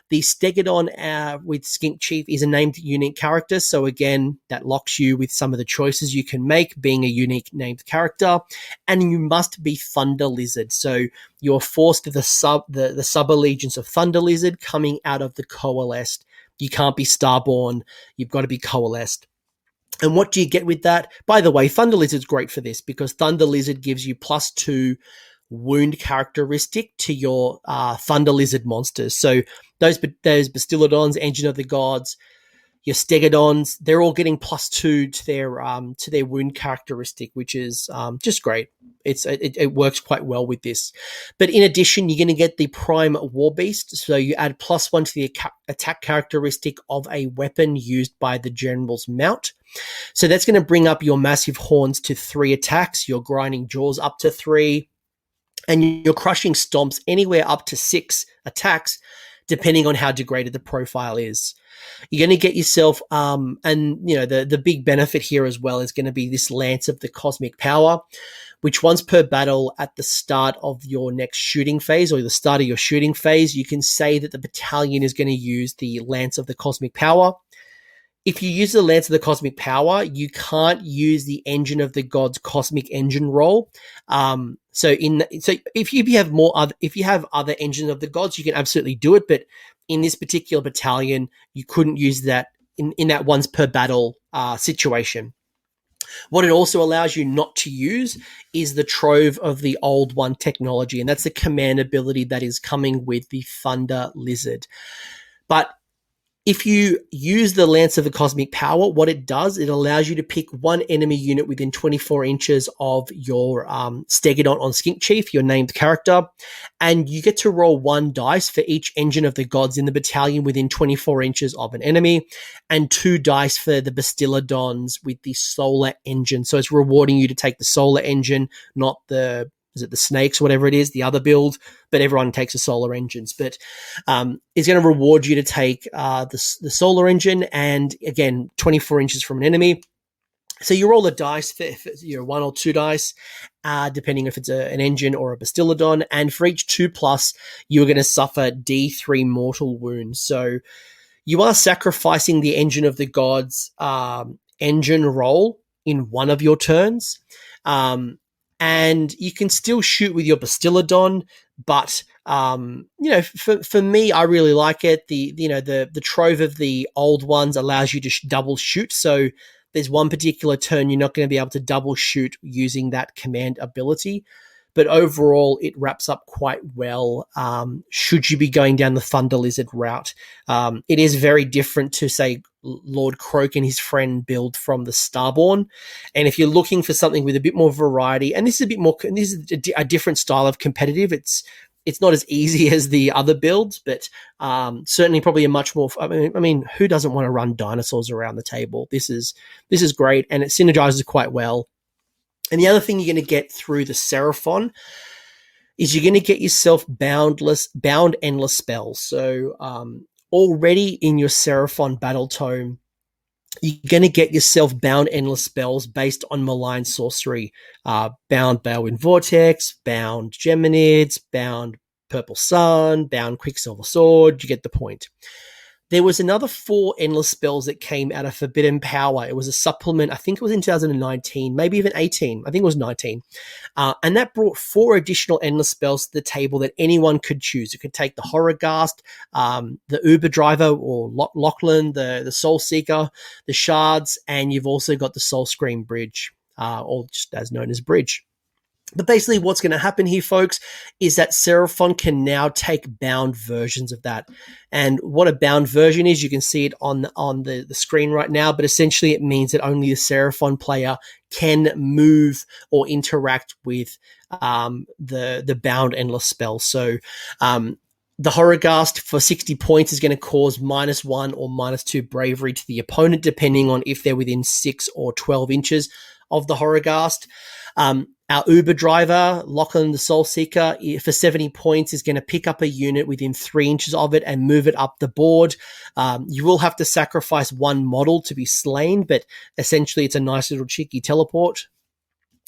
The Stegodon with Skink Chief is a named unique character. So again, that locks you with some of the choices you can make being a unique named character. And you must be Thunder Lizard. So you're forced to the sub-allegiance of Thunder Lizard coming out of the Coalesced. You can't be Starborn. You've got to be Coalesced. And what do you get with that? By the way, Thunder Lizard's great for this because Thunder Lizard gives you +2 wound characteristic to your Thunder Lizard monsters. So those Bastiladons, Engine of the Gods, your Stegodons, they're all getting +2 to their wound characteristic, which is just great. It works quite well with this. But in addition, you're going to get the Prime Warbeast. So you add +1 to the attack characteristic of a weapon used by the General's mount. So that's going to bring up your Massive Horns to 3 attacks, your Grinding Jaws up to 3, and your Crushing Stomps anywhere up to 6 attacks, depending on how degraded the profile is. You're going to get yourself, the big benefit here as well is going to be this Lance of the Cosmic Power, which once per battle at the start of your next shooting phase or the start of your shooting phase, you can say that the battalion is going to use the Lance of the Cosmic Power. If you use the Lance of the Cosmic Power, you can't use the Engine of the Gods Cosmic Engine roll. So if you have other Engines of the Gods, you can absolutely do it. But in this particular battalion, you couldn't use that in that once per battle situation. What it also allows you not to use is the Trove of the Old One technology, and that's the command ability that is coming with the Thunder Lizard. But if you use the Lance of the Cosmic Power, what it does, it allows you to pick one enemy unit within 24 inches of your Stegodon on Skink Chief, your named character, and you get to roll 1 dice for each engine of the gods in the battalion within 24 inches of an enemy, and 2 dice for the Bastiladons with the Solar Engine. So it's rewarding you to take the Solar Engine, not the snakes or whatever it is, the other build, but everyone takes the solar engines. But it's going to reward you to take the solar engine, and again, 24 inches from an enemy. So you roll a dice for 1 or 2 dice, depending if it's an engine or a Bastiladon, and for each 2+, you're going to suffer D3 mortal wounds. So you are sacrificing the engine of the gods engine roll in one of your turns. And you can still shoot with your Bastiladon, but for me, I really like it. The Trove of the Old Ones allows you to double shoot. So there's one particular turn you're not going to be able to double shoot using that command ability. But overall, it wraps up quite well should you be going down the Thunder Lizard route. It is very different to, say, Lord Croak and his friend build from the Starborn. And if you're looking for something with a bit more variety, and this is a different style of competitive, it's not as easy as the other builds, but certainly probably a much more. I mean, who doesn't want to run dinosaurs around the table? This is great, and it synergizes quite well. And the other thing you're going to get through the Seraphon is you're going to get yourself bound endless spells. So already in your Seraphon battle tome, you're going to get yourself bound endless spells based on malign sorcery. Bound Balewind Vortex, bound Geminids, bound Purple Sun, bound Quicksilver Sword. You get the point. There was another 4 endless spells that came out of Forbidden Power. It was a supplement. I think it was in 2019, maybe even 18. I think it was 19. And that brought 4 additional endless spells to the table that anyone could choose. You could take the Horrorghast, the Uber Driver or Lachlan, the Soul Seeker, the Shards, and you've also got the Soul Scream Bridge, or just as known as Bridge. But basically what's going to happen here, folks, is that Seraphon can now take bound versions of that. And what a bound version is, you can see it on the screen right now, but essentially it means that only the Seraphon player can move or interact with the bound endless spell. So the Horrorghast for 60 points is going to cause -1 or -2 bravery to the opponent, depending on if they're within 6 or 12 inches of the Horrorghast. Our Uber Driver, Lachlan the Soul Seeker, for 70 points is going to pick up a unit within 3 inches of it and move it up the board. You will have to sacrifice 1 model to be slain, but essentially it's a nice little cheeky teleport.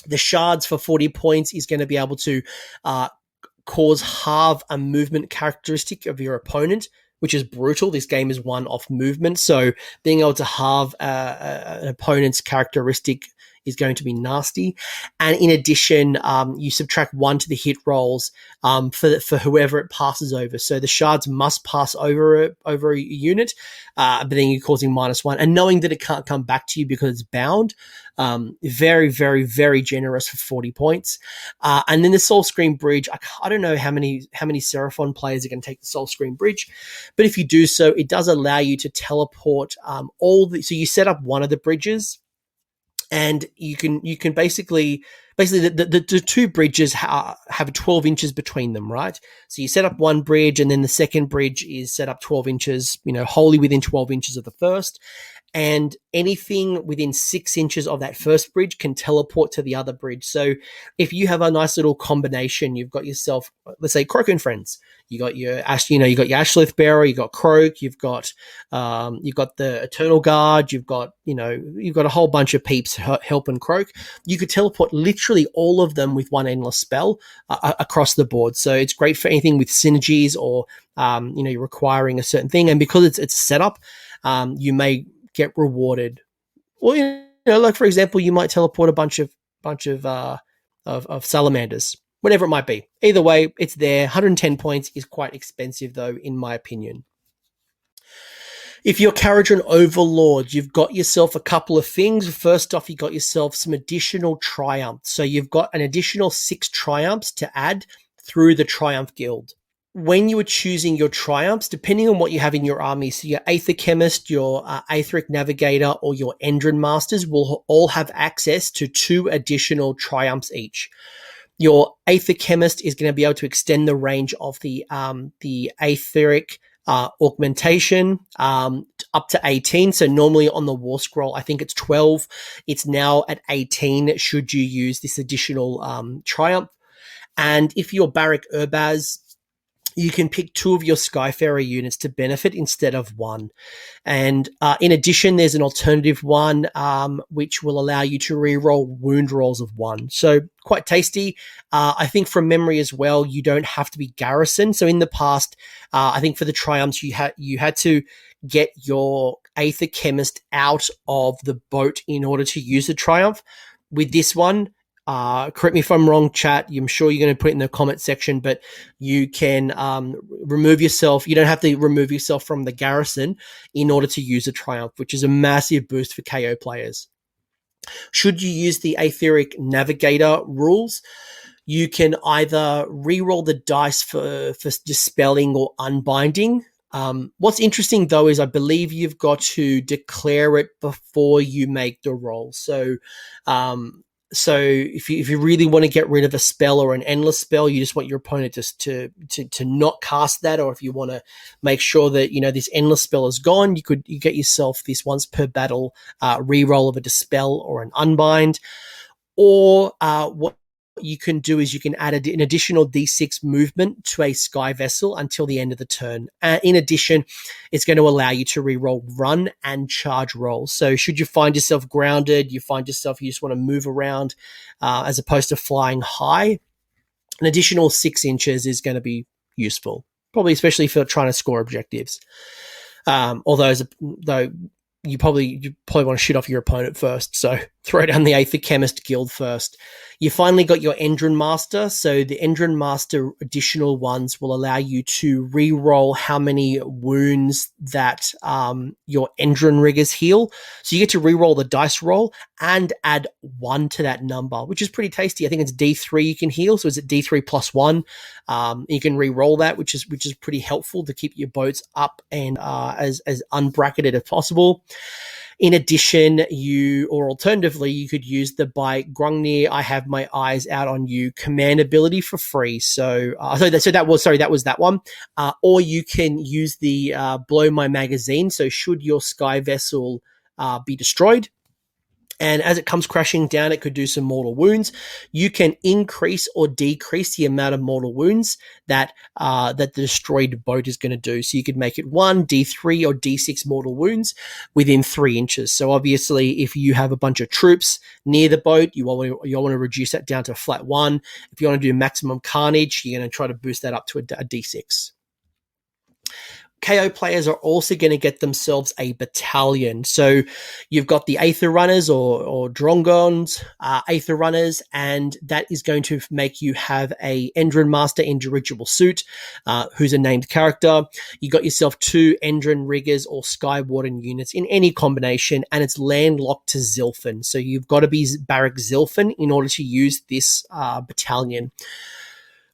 The Shards for 40 points is going to be able to halve a movement characteristic of your opponent, which is brutal. This game is one off movement, so being able to halve an opponent's characteristic is going to be nasty. And in addition, you subtract 1 to the hit rolls for whoever it passes over. So the Shards must pass over a unit, but then you're causing -1. And knowing that it can't come back to you because it's bound, very, very, very generous for 40 points. And then the Soul Scream Bridge, I don't know how many Seraphon players are going to take the Soul Scream Bridge, but if you do so, it does allow you to teleport so you set up one of the bridges, and you can basically the 2 bridges have 12 inches between them, right? So you set up one bridge, and then the second bridge is set up 12 inches, wholly within 12 inches of the first. And anything within 6 inches of that first bridge can teleport to the other bridge. So if you have a nice little combination, you've got yourself, let's say, Croak and Friends. You got your you got your Ashlith Bearer, you got Croak, you've got the Eternal Guard, you've got a whole bunch of peeps helping Croak. You could teleport literally all of them with 1 endless spell across the board. So it's great for anything with synergies or you're requiring a certain thing. And because it's a setup, you may get rewarded. Well, like for example, you might teleport a bunch of salamanders, whatever it might be. Either way, it's there. 110 points is quite expensive, though, in my opinion. If you're Kharadron Overlord, you've got yourself a couple of things. First off, you got yourself some additional triumphs. So you've got an additional 6 triumphs to add through the Triumph Guild. When you are choosing your triumphs, depending on what you have in your army, so your Aether Chemist, your Aetheric Navigator, or your Endrin Masters will all have access to 2 additional triumphs each. Your Aether Chemist is going to be able to extend the range of the Aetheric augmentation up to 18. So normally on the War Scroll, I think it's 12. It's now at 18 should you use this additional triumph. And if you're Barak Urbaz, you can pick 2 of your Skyfarer units to benefit instead of 1. And in addition, there's an alternative one which will allow you to re-roll wound rolls of 1. So quite tasty. I think from memory as well, you don't have to be garrisoned. So in the past, I think for the triumphs, you had to get your Aether Chemist out of the boat in order to use the triumph. With this one, correct me if I'm wrong, chat. I'm sure you're going to put it in the comment section, but you can remove yourself. You don't have to remove yourself from the garrison in order to use a triumph, which is a massive boost for KO players. Should you use the Aetheric Navigator rules, you can either re-roll the dice for dispelling or unbinding. What's interesting though is I believe you've got to declare it before you make the roll. So if you really want to get rid of a spell or an endless spell, you just want your opponent to not cast that, or if you want to make sure that this endless spell is gone, you get yourself this once per battle reroll of a dispel or an unbind, or what you can do is you can add an additional D6 movement to a sky vessel until the end of the turn. In addition, it's going to allow you to reroll run and charge rolls. So should you find yourself grounded, you just want to move around as opposed to flying high, an additional 6 inches is going to be useful, probably especially if you're trying to score objectives. Though you probably want to shoot off your opponent first, so throw down the Aether Chemist Guild first. You finally got your Endrin Master, so the Endrin Master additional ones will allow you to re-roll how many wounds that your Endrin Riggers heal. So you get to re-roll the dice roll and add 1 to that number, which is pretty tasty. I think it's D3 you can heal, so it's at D3 plus 1. You can re-roll that, which is pretty helpful to keep your boats up and as unbracketed as possible. In addition, alternatively, you could use the by Grungnir, I have my eyes out on you command ability for free. So that was that one. Or you can use the blow my magazine. So should your sky vessel be destroyed, and as it comes crashing down, it could do some mortal wounds. You can increase or decrease the amount of mortal wounds that the destroyed boat is going to do. So you could make it 1, D3, or D6 mortal wounds within 3 inches. So obviously, if you have a bunch of troops near the boat, you want to reduce that down to a flat 1. If you want to do maximum carnage, you're going to try to boost that up to a D6. KO players are also going to get themselves a battalion. So you've got the Aether Runners or Drongons, Aether Runners, and that is going to make you have a Endrin Master in dirigible suit, who's a named character. You got yourself 2 Endrin Riggers or Sky Warden units in any combination, and it's landlocked to Zilfin. So you've got to be Barak Zilfin in order to use this battalion.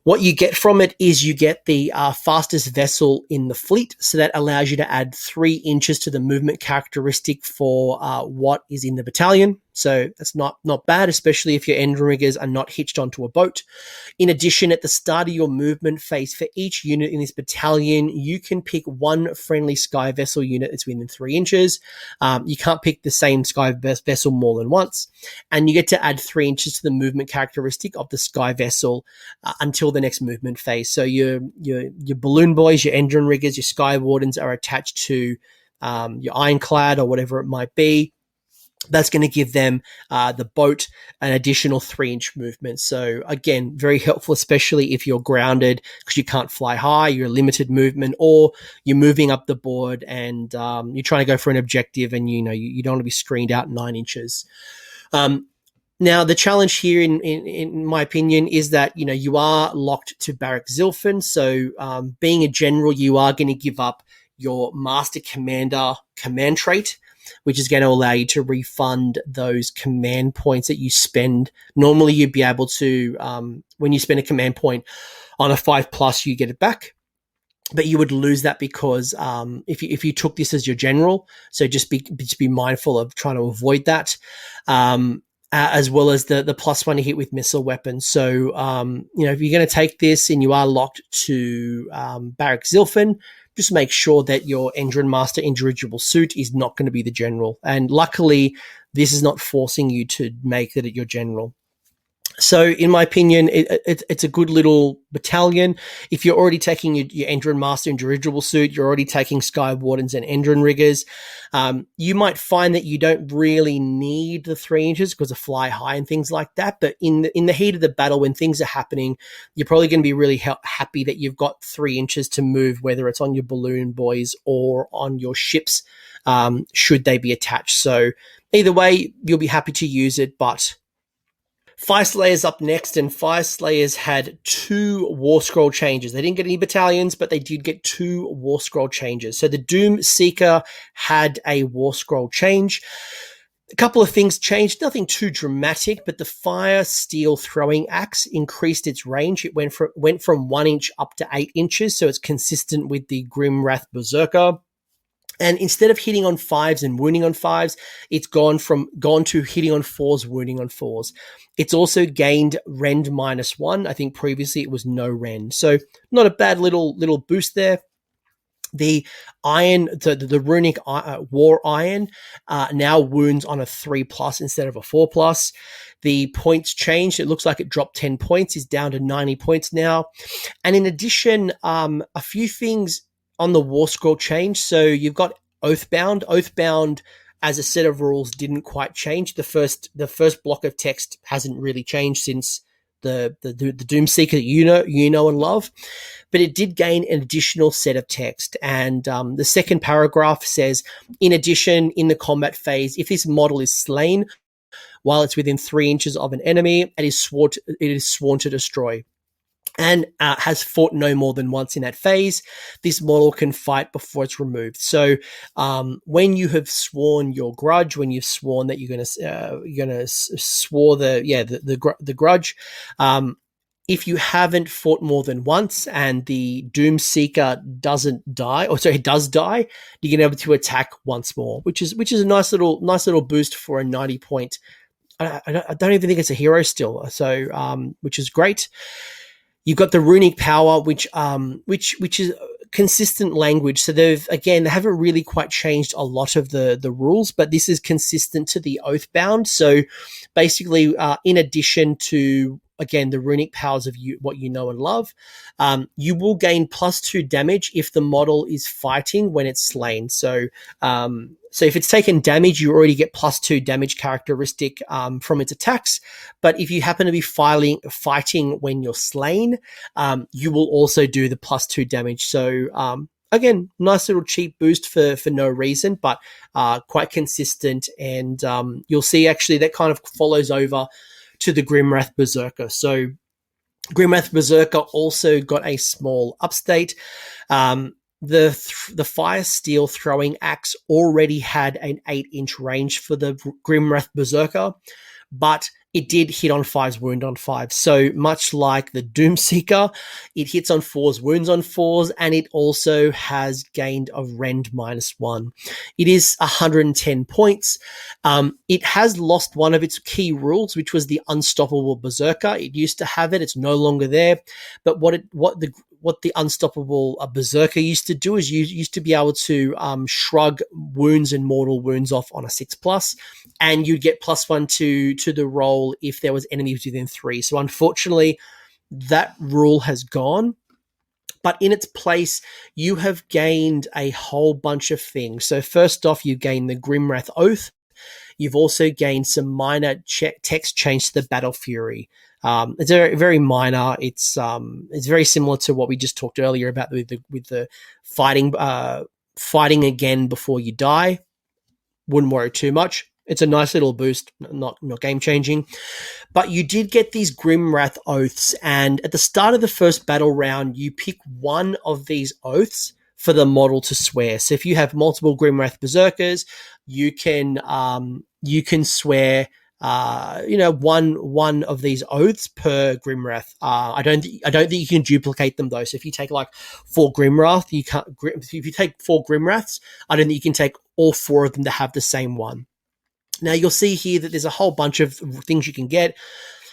What you get from it is you get the fastest vessel in the fleet, so that allows you to add 3 inches to the movement characteristic for what is in the battalion. So that's not bad, especially if your Endrin Riggers are not hitched onto a boat. In addition, at the start of your movement phase, for each unit in this battalion, you can pick 1 friendly sky vessel unit that's within 3 inches. You can't pick the same sky vessel more than once. And you get to add 3 inches to the movement characteristic of the sky vessel until the next movement phase. So your balloon boys, your Endrin Riggers, your Sky Wardens are attached to your Ironclad or whatever it might be. That's going to give them the boat an additional 3-inch movement. So again, very helpful, especially if you're grounded because you can't fly high, you're limited movement, or you're moving up the board and you're trying to go for an objective and you don't want to be screened out 9 inches. Now, the challenge here, in my opinion, is that, you are locked to Barak Zilfin. So being a general, you are going to give up your Master Commander command trait, which is going to allow you to refund those command points that you spend. Normally, you'd be able to, when you spend a command point on a 5+, you get it back. But you would lose that because if you took this as your general, so just be mindful of trying to avoid that, as well as the +1 to hit with missile weapons. So if you're going to take this and you are locked to Barrack Zilfin, just make sure that your Endrin Master Indirigible Suit is not going to be the general. And luckily, this is not forcing you to make it your general. So, in my opinion, it's a good little battalion. If you're already taking your Endrin Master and Dirigible Suit, you're already taking Sky Wardens and Endrin Riggers, you might find that you don't really need the 3 inches because of fly high and things like that. But in the heat of the battle, when things are happening, you're probably going to be really happy that you've got 3 inches to move, whether it's on your balloon boys or on your ships, should they be attached. So, either way, you'll be happy to use it, but Fire Slayers up next, and Fire Slayers had 2 War Scroll changes. They didn't get any battalions, but they did get 2 War Scroll changes. So the Doom Seeker had a War Scroll change. A couple of things changed, nothing too dramatic, but the Fire Steel Throwing Axe increased its range. It went from 1 inch up to 8 inches, so it's consistent with the Grimwrath Berserker. And instead of hitting on 5s and wounding on 5s, it's gone to hitting on 4s, wounding on 4s. It's also gained rend -1. I think previously it was no rend. So not a bad little boost there. The iron, the runic war iron, now wounds on a 3+ instead of a 4+. The points changed. It looks like it dropped 10 points. It's down to 90 points now. And in addition, a few things on the War Scroll change. So you've got Oathbound. Oathbound as a set of rules didn't quite change. The first block of text hasn't really changed since the Doomseeker that you know and love, but it did gain an additional set of text. And the second paragraph says, in addition, in the combat phase, if this model is slain while it's within 3 inches of an enemy, it is sworn to destroy, and has fought no more than once in that phase, this model can fight before it's removed. So when you have sworn your grudge, when you've sworn that you're gonna swore the grudge, if you haven't fought more than once and the Doomseeker doesn't die, or sorry, it does die, you're gonna be able to attack once more, which is a nice little boost for a 90 point. I don't even think it's a hero still, so which is great. You've got the runic power, which is consistent language. So they haven't really quite changed a lot of the rules, but this is consistent to the Oathbound. So basically, in addition to, again, the runic powers of what you know and love, you will gain +2 damage if the model is fighting when it's slain. So if it's taken damage, you already get +2 damage characteristic from its attacks. But if you happen to be fighting when you're slain, you will also do the +2 damage. So again, nice little cheap boost for no reason, but quite consistent. And you'll see actually that kind of follows over to the Grimwrath Berserker. So Grimwrath Berserker also got a small update. The Fire Steel Throwing Axe already had an 8-inch range for the Grimwrath Berserker, but it did hit on 5s, wound on 5s. So much like the Doomseeker, it hits on 4s, wounds on 4s, and it also has gained a rend -1. It is 110 points. It has lost one of its key rules, which was the Unstoppable Berserker. It used to have it. It's no longer there. But what the Unstoppable Berserker used to do is you used to be able to shrug wounds and mortal wounds off on a 6+, and you'd get +1 to the roll if there was enemies within 3. So unfortunately, that rule has gone. But in its place, you have gained a whole bunch of things. So first off, you gain the Grimwrath Oath. You've also gained some minor text change to the Battle Fury. It's very, very minor. It's very similar to what we just talked earlier about with the fighting again before you die. Wouldn't worry too much. It's a nice little boost, not game changing. But you did get these Grimwrath Oaths, and at the start of the first battle round, you pick one of these oaths for the model to swear. So if you have multiple Grimwrath Berserkers, you can swear one of these oaths per Grimwrath. I don't think you can duplicate them though. So if you take like 4 Grimwrath, you can't. If you take 4 Grimwraths, I don't think you can take all 4 of them to have the same one. Now you'll see here that there's a whole bunch of things you can get.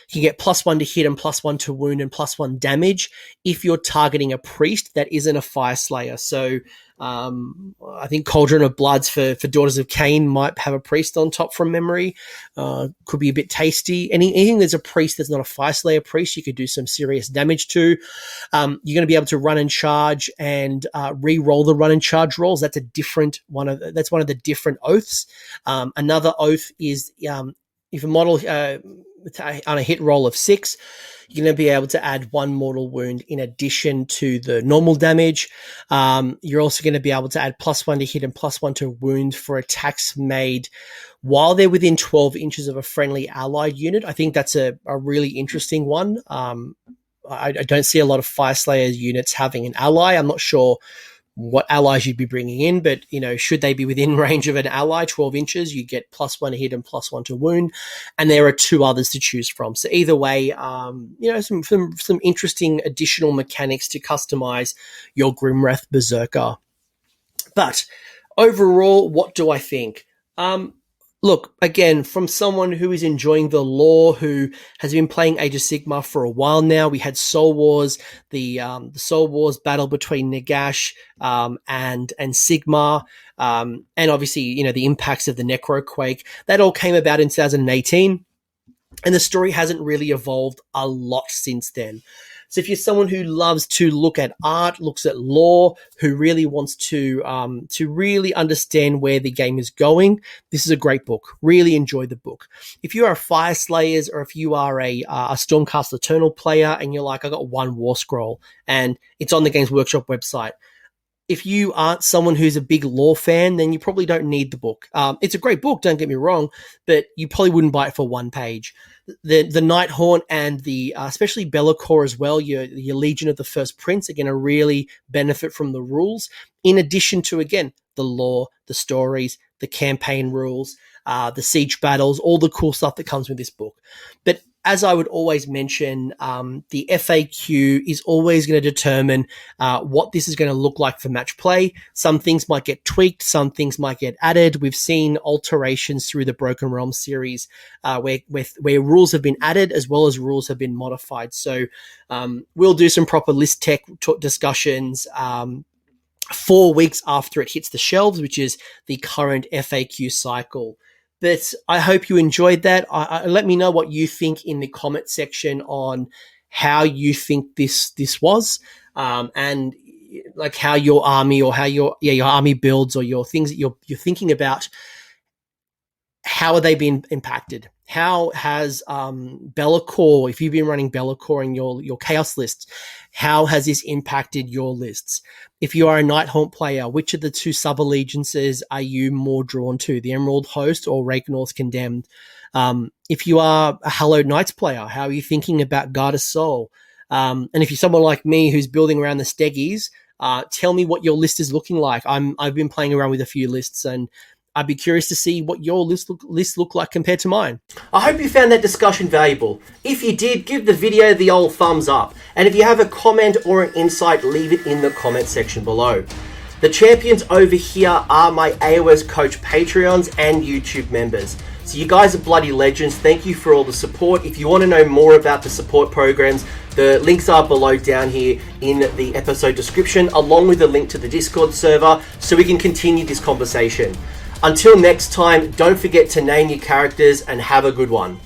You can get +1 to hit and +1 to wound and +1 damage if you're targeting a priest that isn't a Fire Slayer. So I think Cauldron of Bloods for Daughters of Cain might have a priest on top from memory. Could be a bit tasty. Anything there's a priest that's not a Fire Slayer priest, you could do some serious damage to. You're going to be able to run and charge and re-roll the run and charge rolls. That's one of the different oaths. Another oath is if a model on a hit roll of 6, you're going to be able to add 1 mortal wound in addition to the normal damage. You're also going to be able to add +1 to hit and +1 to wound for attacks made while they're within 12 inches of a friendly allied unit. I think that's a really interesting one. I don't see a lot of Fire Slayer units having an ally. I'm not sure what allies you'd be bringing in, but should they be within range of an ally 12 inches, you get +1 to hit and +1 to wound, and there are 2 others to choose from. So either way, some interesting additional mechanics to customize your Grimwrath Berserker. But overall, what do I think? Look, again, from someone who is enjoying the lore, who has been playing Age of Sigmar for a while now. We had Soul Wars, the Soul Wars battle between Nagash and Sigmar, and obviously, the impacts of the Necroquake. That all came about in 2018, and the story hasn't really evolved a lot since then. So if you're someone who loves to look at art, looks at lore, who really wants to really understand where the game is going, this is a great book. Really enjoy the book. If you are a Fire Slayers, or if you are a Stormcast Eternal player and you're like, I got 1 War Scroll and it's on the Games Workshop website, if you aren't someone who's a big lore fan, then you probably don't need the book. It's a great book, don't get me wrong, but you probably wouldn't buy it for 1 page. The Nighthaunt and the especially Be'lakor as well, your Legion of the First Prince are going to really benefit from the rules, in addition to, again, the lore, the stories, the campaign rules, the siege battles, all the cool stuff that comes with this book. But as I would always mention, the FAQ is always going to determine what this is going to look like for match play. Some things might get tweaked, some things might get added. We've seen alterations through the Broken Realms series where rules have been added as well as rules have been modified. So we'll do some proper list tech discussions 4 weeks after it hits the shelves, which is the current FAQ cycle. But I hope you enjoyed that. Let me know what you think in the comment section on how you think this was, and like how your army or how your army builds or your things that you're thinking about. How are they being impacted? How has Be'lakor, if you've been running Be'lakor in your Chaos lists, how has this impacted your lists? If you are a Nighthaunt player, which of the 2 sub-allegiances are you more drawn to, the Emerald Host or Rakenor's Condemned? If you are a Hallowed Knights player, how are you thinking about Guard of Soul? And if you're someone like me who's building around the Steggies, tell me what your list is looking like. I've been playing around with a few lists, and I'd be curious to see what your list look like compared to mine. I hope you found that discussion valuable. If you did, give the video the old thumbs up. And if you have a comment or an insight, leave it in the comment section below. The champions over here are my AOS Coach Patreons and YouTube members. So you guys are bloody legends. Thank you for all the support. If you want to know more about the support programs, the links are below down here in the episode description, along with a link to the Discord server so we can continue this conversation. Until next time, don't forget to name your characters and have a good one.